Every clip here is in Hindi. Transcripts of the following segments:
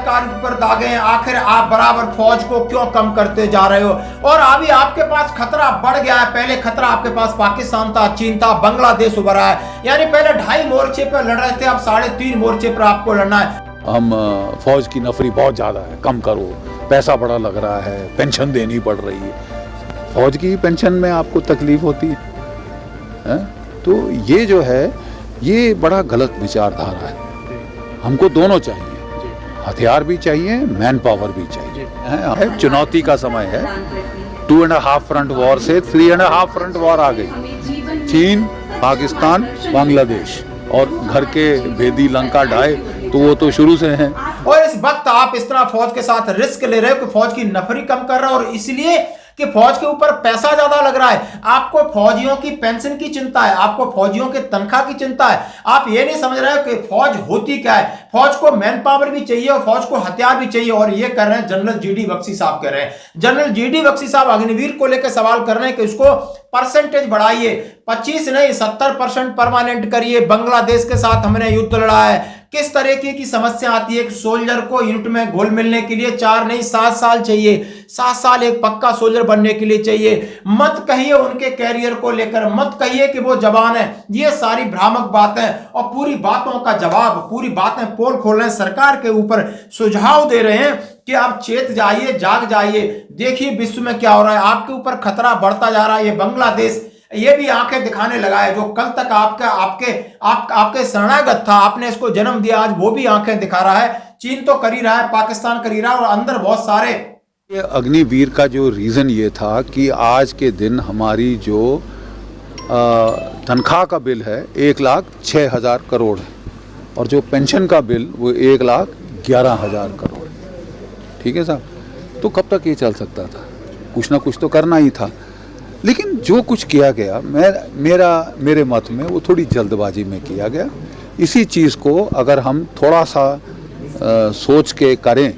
सरकार पर दागे हैं, आखिर आप बराबर फौज को क्यों कम करते जा रहे हो? और अभी आपके पास खतरा बढ़ गया है। पहले खतरा आपके पास पाकिस्तान था, चीन था, बांग्लादेश उभरा है। यानी पहले 2.5 मोर्चे पर लड़ रहे थे, अब 3.5 मोर्चे पर आपको लड़ना है। हम फौज की नफरी बहुत ज़्यादा है, कम करो, पैसा बड़ा लग रहा है, पेंशन देनी पड़ रही है। फौज की पेंशन में आपको तकलीफ होती है? तो ये जो है ये बड़ा गलत विचारधारा है। हमको दोनों चाहिए, हथियार भी चाहिए, मैन पावर भी चाहिए। चुनौती का समय है। 2.5 फ्रंट वॉर से 3.5 फ्रंट वॉर आ गई। चीन, पाकिस्तान, बांग्लादेश और घर के भेदी लंका ढाए, तो वो तो शुरू से हैं। और इस वक्त आप इस तरह फौज के साथ रिस्क ले रहे हो कि फौज की नफरी कम कर रहे हो, और इसलिए कि फौज के ऊपर पैसा ज्यादा लग रहा है। आपको फौजियों की पेंशन की चिंता है, आपको फौजियों के तनख्वाह की चिंता है। आप ये नहीं समझ रहे हो कि फौज होती क्या है। फौज को मैन पावर भी चाहिए और फौज को हथियार भी चाहिए, और ये कर रहे हैं जनरल जीडी बख्शी साहब कह रहे हैं। जनरल जीडी बख्शी साहब अग्निवीर को लेकर सवाल कर रहे हैं कि उसको परसेंटेज बढ़ाइए, 25 नहीं 70% परमानेंट करिए। बांग्लादेश के साथ हमने युद्ध लड़ा है। किस तरीके की समस्या आती है कि सोल्जर को यूनिट में घुल मिलने के लिए 4 नहीं 7 साल चाहिए। 7 साल एक पक्का सोल्जर बनने के लिए चाहिए। मत कहिए उनके कैरियर को लेकर, मत कहिए कि वो जवान है। ये सारी भ्रामक बातें और पूरी बातों का जवाब, पूरी बातें पोल खोल रहे हैं, सरकार के ऊपर सुझाव दे रहे हैं कि आप चेत जाइए, जाग जाइए, देखिए विश्व में क्या हो रहा है। आपके ऊपर खतरा बढ़ता जा रहा है। ये बांग्लादेश ये भी आंखें दिखाने लगा है। जो कल तक आपके शरणागत था, आपने इसको जन्म दिया, आज वो भी आंखें दिखा रहा है। चीन तो कर ही रहा है, पाकिस्तान कर ही रहा है, और अंदर बहुत सारे। ये अग्निवीर का जो रीज़न ये था कि आज के दिन हमारी जो तनख्वाह का बिल है 1,06,000 करोड़ है, और जो पेंशन का बिल वो 1,11,000 करोड़। ठीक है साहब, तो कब तक ये चल सकता था? कुछ ना कुछ तो करना ही था। लेकिन जो कुछ किया गया, मेरे मत में वो थोड़ी जल्दबाजी में किया गया। इसी चीज़ को अगर हम थोड़ा सा सोच के करें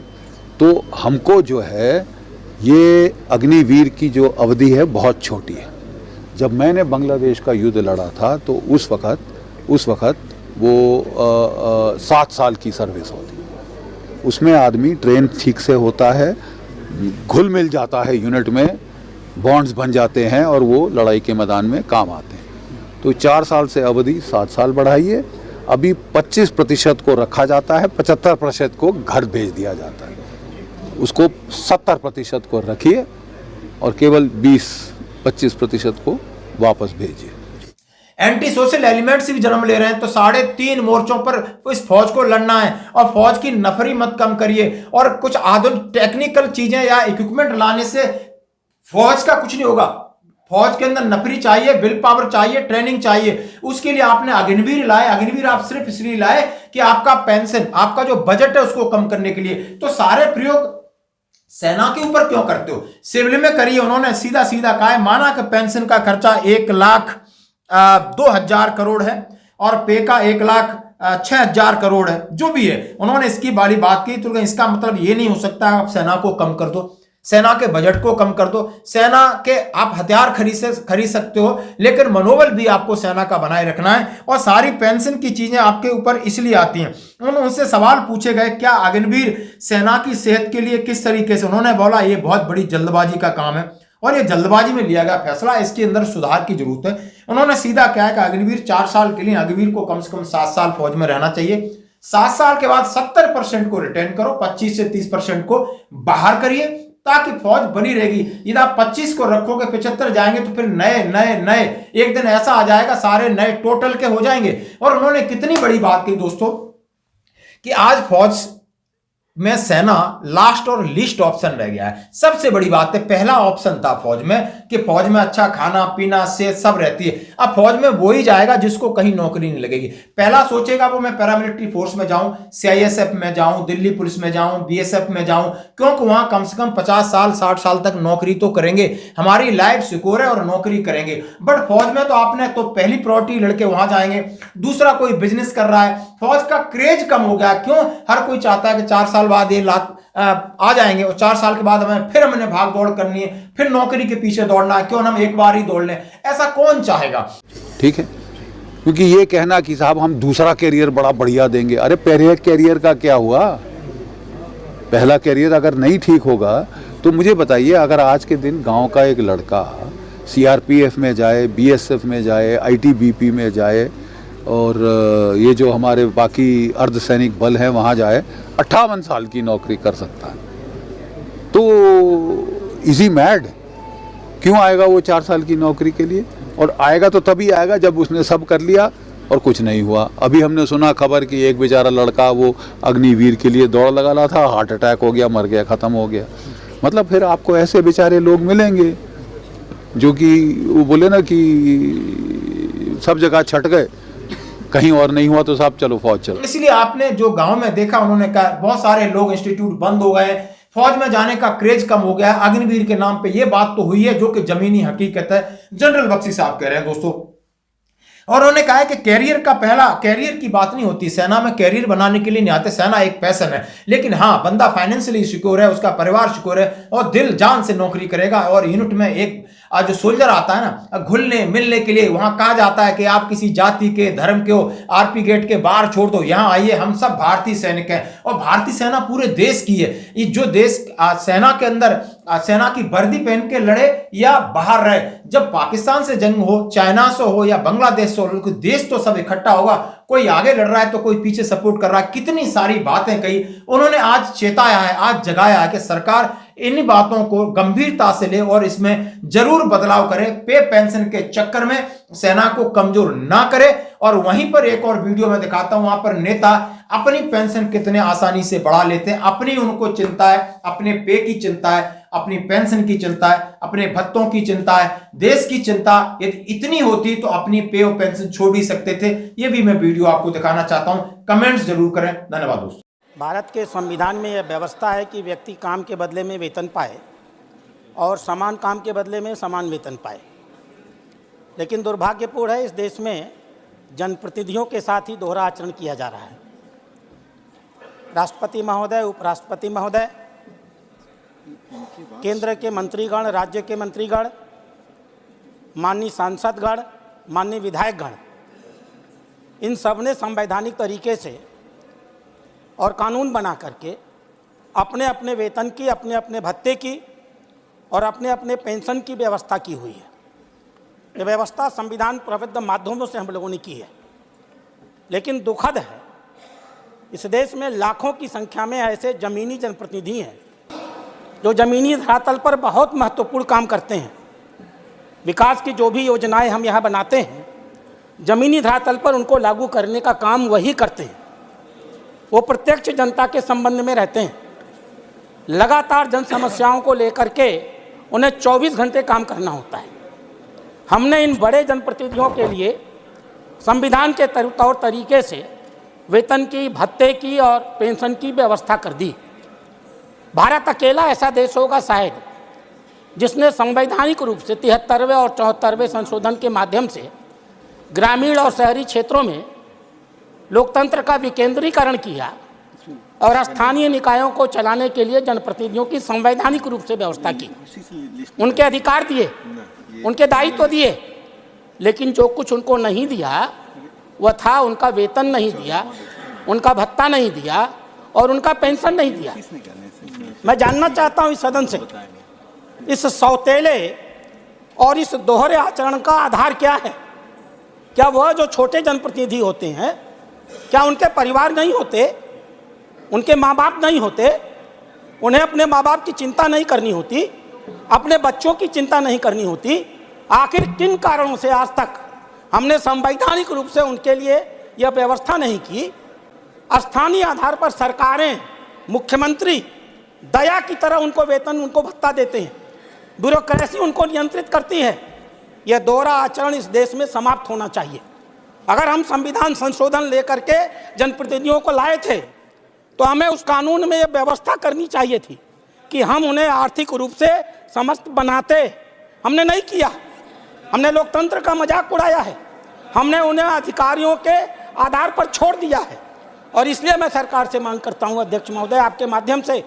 तो हमको जो है ये अग्निवीर की जो अवधि है बहुत छोटी है। जब मैंने बांग्लादेश का युद्ध लड़ा था तो उस वक़्त वो 7 साल की सर्विस होती। उसमें आदमी ट्रेन ठीक से होता है, घुल मिल जाता है यूनिट में, बॉन्ड्स बन जाते हैं और वो लड़ाई के मैदान में काम आते हैं। तो 4 साल से अवधि 7 साल बढ़ाइए। अभी 25% को रखा जाता है, 75% को घर भेज दिया जाता है। उसको 70% को रखिए और केवल 20-25% को वापस भेजिए। एंटी सोशल एलिमेंट्स भी जन्म ले रहे हैं, तो 3.5 मोर्चों पर इस फौज को लड़ना है, और फौज की नफरी मत कम करिए। और कुछ आधुनिक टेक्निकल चीजें या इक्विपमेंट लाने से फौज का कुछ नहीं होगा। फौज के अंदर नफरी चाहिए, विल पावर चाहिए, ट्रेनिंग चाहिए। उसके लिए आपने अग्निवीर लाए। अग्निवीर आप सिर्फ इसलिए लाए कि आपका पेंशन, आपका जो बजट है उसको कम करने के लिए। तो सारे प्रयोग सेना के ऊपर क्यों करते हो? सिविल में करिए। उन्होंने सीधा सीधा कहा है, माना कि पेंशन का खर्चा 1,02,000 करोड़ है और पे का 1,06,000 करोड़ है, जो भी है। उन्होंने इसकी बड़ी बात की। तो इसका मतलब ये नहीं हो सकता आप सेना को कम कर दो, सेना के बजट को कम कर दो। सेना के आप हथियार खरीद सकते हो, लेकिन मनोबल भी आपको सेना का बनाए रखना है। और सारी पेंशन की चीजें आपके ऊपर इसलिए आती हैं। उनसे सवाल पूछे गए, क्या अग्निवीर सेना की सेहत के लिए किस तरीके से? उन्होंने बोला ये बहुत बड़ी जल्दबाजी का काम है और ये जल्दबाजी में लिया गया फैसला, इसके अंदर सुधार की जरूरत है। उन्होंने सीधा कहा कि अग्निवीर 4 साल के लिए, अग्निवीर को कम से कम 7 साल फौज में रहना चाहिए। 7 साल के बाद 70% को रिटेन करो, 25 से 30% को बाहर करिए, ताकि फौज बनी रहेगी। यदि आप 25 को रखोगे, 75 जाएंगे, तो फिर नए एक दिन ऐसा आ जाएगा, सारे नए टोटल के हो जाएंगे। और उन्होंने कितनी बड़ी बात की दोस्तों कि आज फौज में सेना लास्ट और लीस्ट ऑप्शन रह गया है। सबसे बड़ी बात है, पहला ऑप्शन था फौज में कि फौज में अच्छा खाना पीना सेहत सब रहती है। अब फौज में वो ही जाएगा जिसको कहीं नौकरी नहीं लगेगी। पहला सोचेगा वो मैं पैरामिलिट्री फोर्स में जाऊं, सीआईएसएफ में जाऊं, दिल्ली पुलिस में जाऊं, बीएसएफ में जाऊं, क्योंकि वहां कम से कम 50 साल 60 साल तक नौकरी तो करेंगे, हमारी लाइफ सिक्योर है और नौकरी करेंगे। बट फौज में तो आपने तो पहली प्रायोरिटी लड़के वहां जाएंगे। दूसरा, कोई बिजनेस कर रहा है, फौज का क्रेज कम हो गया। क्यों? हर कोई चाहता है कि 4 साल बाद ये आ जाएंगे और 4 साल के बाद हमने भाग दौड़ करनी है, फिर नौकरी के पीछे दौड़ना है। क्यों? हम एक बार ही दौड़ लें, ऐसा कौन चाहेगा? ठीक है, क्योंकि ये कहना कि साहब हम दूसरा कैरियर बड़ा बढ़िया देंगे, अरे पहले कैरियर का क्या हुआ? पहला कैरियर अगर नहीं ठीक होगा तो मुझे बताइए, अगर आज के दिन गांव का एक लड़का सीआरपीएफ में जाए, बीएसएफ में जाए, आईटीबीपी में जाए और ये जो हमारे बाकी अर्धसैनिक बल हैं वहाँ जाए, 58 साल की नौकरी कर सकता है, तो इजी मैड क्यों आएगा वो 4 साल की नौकरी के लिए? और आएगा तो तभी आएगा जब उसने सब कर लिया और कुछ नहीं हुआ। अभी हमने सुना खबर कि एक बेचारा लड़का वो अग्निवीर के लिए दौड़ लगा रहा था, हार्ट अटैक हो गया, मर गया, ख़त्म हो गया। मतलब फिर आपको ऐसे बेचारे लोग मिलेंगे जो कि वो बोले ना कि सब जगह छट गए, कहीं और नहीं हुआ तो साहब चलो फौज चलो। इसलिए आपने जो गांव में देखा, उन्होंने कहा बहुत सारे लोग इंस्टीट्यूट बंद हो गए, फौज में जाने का क्रेज कम हो गया अग्निवीर के नाम पे। ये बात तो हुई है जो कि जमीनी हकीकत है, जनरल बख्शी साहब कह रहे हैं दोस्तों। और उन्होंने कहा है कि कैरियर का पहला कैरियर की बात नहीं होती, सेना में कैरियर बनाने के लिए नहीं आते, सेना एक पैशन है। लेकिन हाँ, बंदा फाइनेंशियली सिक्योर है, उसका परिवार सिक्योर है और दिल जान से नौकरी करेगा। और यूनिट में एक जो सोल्जर आता है ना, घुलने मिलने के लिए, वहां कहा जाता है कि आप किसी जाति के धर्म के हो, आरपी गेट के बाहर छोड़ दो, यहाँ आइए, हम सब भारतीय सैनिक हैं। और भारतीय सेना पूरे देश की है। ये जो देश सेना के अंदर सेना की वर्दी पहन के लड़े या बाहर रहे, जब पाकिस्तान से जंग हो, चाइना से हो या बांग्लादेश से हो, देश तो सब इकट्ठा होगा। कोई आगे लड़ रहा है तो कोई पीछे सपोर्ट कर रहा है। कितनी सारी बातें कही उन्होंने, आज चेताया है, आज जगाया है कि सरकार इन बातों को गंभीरता से ले और इसमें जरूर बदलाव करे। पे पेंशन के चक्कर में सेना को कमजोर ना करे। और वहीं पर एक और वीडियो में दिखाता हूं, वहां पर नेता अपनी पेंशन कितने आसानी से बढ़ा लेते हैं। अपनी उनको चिंता है, अपने पे की चिंता है, अपनी पेंशन की चिंता है, अपने भत्तों की चिंता है, देश की चिंता यदि इतनी होती तो अपनी पे और पेंशन छोड़ ही सकते थे। ये भी मैं वीडियो आपको दिखाना चाहता हूं, कमेंट्स जरूर करें। धन्यवाद दोस्तों। भारत के संविधान में यह व्यवस्था है कि व्यक्ति काम के बदले में वेतन पाए और समान काम के बदले में समान वेतन पाए। लेकिन दुर्भाग्यपूर्ण है, इस देश में जनप्रतिनिधियों के साथ ही दोहरा आचरण किया जा रहा है। राष्ट्रपति महोदय, उपराष्ट्रपति महोदय, केंद्र के मंत्रीगण, राज्य के मंत्रीगण, माननीय सांसदगण, माननीय विधायकगण, इन सब ने संवैधानिक तरीके से और कानून बना करके अपने अपने वेतन की, अपने अपने भत्ते की और अपने अपने पेंशन की व्यवस्था की हुई है। ये व्यवस्था संविधान प्रबद्ध माध्यमों से हम लोगों ने की है। लेकिन दुखद है, इस देश में लाखों की संख्या में ऐसे जमीनी जनप्रतिनिधि हैं जो जमीनी धरातल पर बहुत महत्वपूर्ण काम करते हैं। विकास की जो भी योजनाएं हम यहाँ बनाते हैं, जमीनी धरातल पर उनको लागू करने का काम वही करते हैं। वो प्रत्यक्ष जनता के संबंध में रहते हैं। लगातार जन समस्याओं को लेकर के उन्हें 24 घंटे काम करना होता है। हमने इन बड़े जनप्रतिनिधियों के लिए संविधान के तौर तरीके से वेतन की, भत्ते की और पेंशन की व्यवस्था कर दी। भारत अकेला ऐसा देश होगा शायद जिसने संवैधानिक रूप से 73वें और 74वें संशोधन के माध्यम से ग्रामीण और शहरी क्षेत्रों में लोकतंत्र का विकेंद्रीकरण किया और स्थानीय निकायों को चलाने के लिए जनप्रतिनिधियों की संवैधानिक रूप से व्यवस्था की। उनके अधिकार दिए, उनके दायित्व दिए, लेकिन जो कुछ उनको नहीं दिया वह था उनका वेतन नहीं दिया, उनका भत्ता नहीं दिया और उनका पेंशन नहीं दिया। मैं जानना चाहता हूं इस सदन से, इस सौतेले और इस दोहरे आचरण का आधार क्या है? क्या वह जो छोटे जनप्रतिनिधि होते हैं, क्या उनके परिवार नहीं होते, उनके माँ बाप नहीं होते, उन्हें अपने माँ बाप की चिंता नहीं करनी होती, अपने बच्चों की चिंता नहीं करनी होती? आखिर किन कारणों से आज तक हमने संवैधानिक रूप से उनके लिए यह व्यवस्था नहीं की? स्थानीय आधार पर सरकारें, मुख्यमंत्री दया की तरह उनको वेतन, उनको भत्ता देते हैं, ब्यूरोक्रेसी उनको नियंत्रित करती है। यह दोहरा आचरण इस देश में समाप्त होना चाहिए। अगर हम संविधान संशोधन लेकर के जनप्रतिनिधियों को लाए थे तो हमें उस कानून में यह व्यवस्था करनी चाहिए थी कि हम उन्हें आर्थिक रूप से समस्त बनाते। हमने नहीं किया, हमने लोकतंत्र का मजाक उड़ाया है, हमने उन्हें अधिकारियों के आधार पर छोड़ दिया है। और इसलिए मैं सरकार से मांग करता हूं, अध्यक्ष महोदय, आपके माध्यम से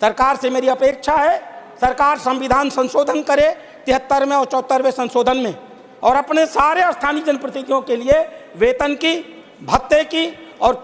सरकार से मेरी अपेक्षा है, सरकार संविधान संशोधन करे 73वें और 74वें संशोधन में और अपने सारे स्थानीय जनप्रतिनिधियों के लिए वेतन की, भत्ते की और